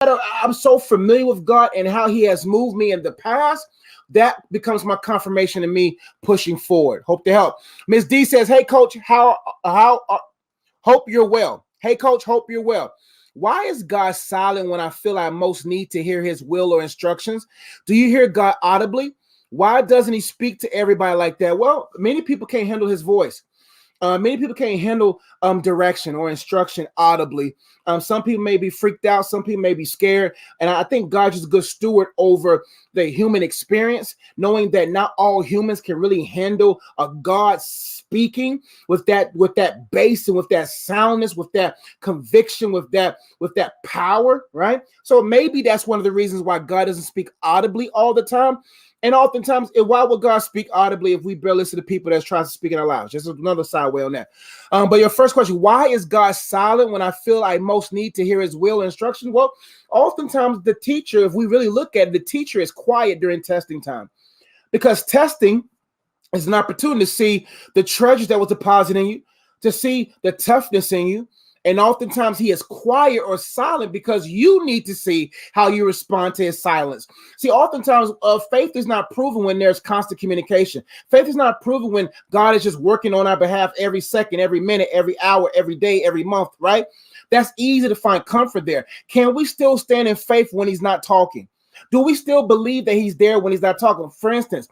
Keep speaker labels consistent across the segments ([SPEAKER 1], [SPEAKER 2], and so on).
[SPEAKER 1] I'm so familiar with God and how he has moved me in the past, that becomes my confirmation of me pushing forward. Hope to help. Ms. D says, hey, coach, hope you're well. Hey, coach, hope you're well. Why is God silent when I feel I most need to hear his will or instructions? Do you hear God audibly? Why doesn't he speak to everybody like that? Well, many people can't handle his voice. Many people can't handle direction or instruction audibly. Some people may be freaked out. Some people may be scared. And I think God's just a good steward over the human experience, knowing that not all humans can really handle a God speaking with that bass and with that soundness, with that conviction, with that power, right? So maybe that's one of the reasons why God doesn't speak audibly all the time. And oftentimes, why would God speak audibly if we barely listen to people that's trying to speak it out loud? Just another side way on that. But your first question, why is God silent when I feel I most need to hear his will and instruction? Well, oftentimes the teacher, if we really look at it, the teacher is quiet during testing time, because testing is an opportunity to see the treasures that was deposited in you, to see the toughness in you. And oftentimes he is quiet or silent because you need to see how you respond to his silence. See, oftentimes faith is not proven when there's constant communication. Faith is not proven when God is just working on our behalf every second, every minute, every hour, every day, every month, right? That's easy to find comfort there. Can we still stand in faith when he's not talking? Do we still believe that he's there when he's not talking? For instance,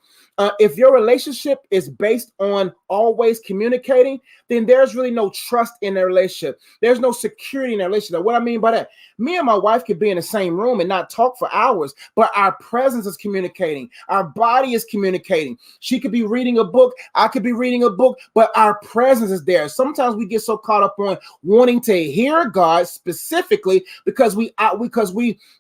[SPEAKER 1] if your relationship is based on always communicating, then there's really no trust in the relationship. There's no security in the relationship. What I mean by that, me and my wife could be in the same room and not talk for hours, but our presence is communicating. Our body is communicating. She could be reading a book. I could be reading a book, but our presence is there. Sometimes we get so caught up on wanting to hear God specifically because we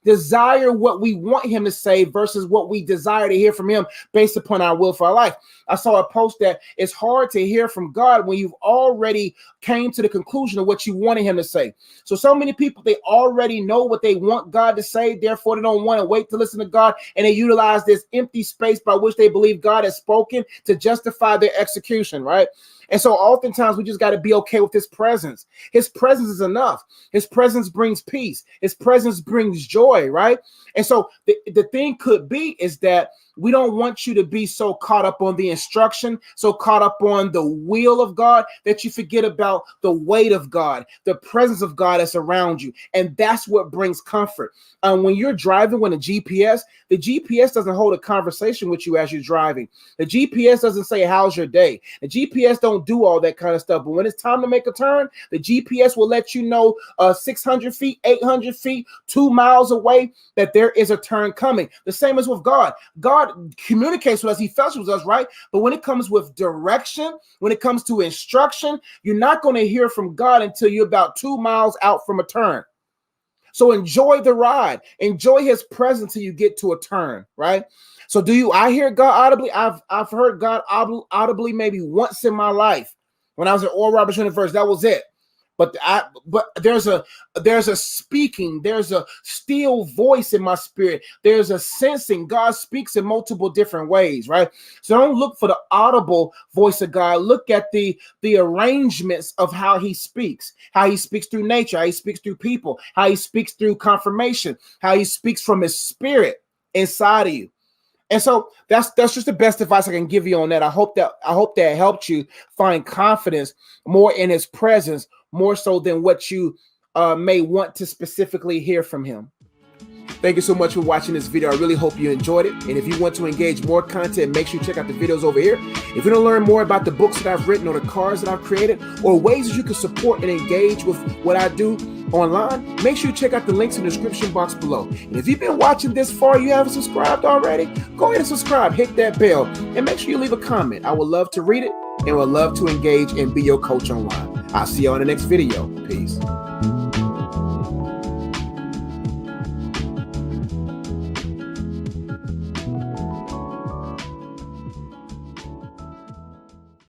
[SPEAKER 1] desire what we want him to say versus what we desire to hear from him based upon our will for our life. I saw a post that it's hard to hear from God when you've already came to the conclusion of what you wanted him to say. So many people, they already know what they want God to say. Therefore, they don't want to wait to listen to God. And they utilize this empty space by which they believe God has spoken to justify their execution, right? And so oftentimes we just got to be okay with his presence. His presence is enough. His presence brings peace. His presence brings joy, right? And so the thing could be is that we don't want you to be so caught up on the instruction, so caught up on the will of God that you forget about the weight of God, the presence of God that's around you. And that's what brings comfort. When you're driving with the GPS doesn't hold a conversation with you as you're driving. The GPS doesn't say, how's your day? The GPS don't do all that kind of stuff. But when it's time to make a turn, the GPS will let you know 600 feet, 800 feet, 2 miles away that there is a turn coming. The same as with God. God communicates with us. He fellowships with us, right? But when it comes with direction, when it comes to instruction, you're not going to hear from God until you're about 2 miles out from a turn. So enjoy the ride. Enjoy his presence till you get to a turn, right? So I hear God audibly? I've heard God audibly maybe once in my life when I was at Oral Roberts University. That was it. But there's a speaking, there's a still voice in my spirit. There's a sensing. God speaks in multiple different ways, right? So don't look for the audible voice of God. Look at the arrangements of how he speaks through nature, how he speaks through people, how he speaks through confirmation, how he speaks from his spirit inside of you. And so that's just the best advice I can give you on that. I hope that helped you find confidence more in his presence, more so than what you may want to specifically hear from him. Thank you so much for watching this video. I really hope you enjoyed it. And if you want to engage more content, make sure you check out the videos over here. If you want to learn more about the books that I've written or the cards that I've created or ways that you can support and engage with what I do online, make sure you check out the links in the description box below. And if you've been watching this far, you haven't subscribed already, go ahead and subscribe, hit that bell, and make sure you leave a comment. I would love to read it and would love to engage and be your coach online. I'll see you on the next video. Peace.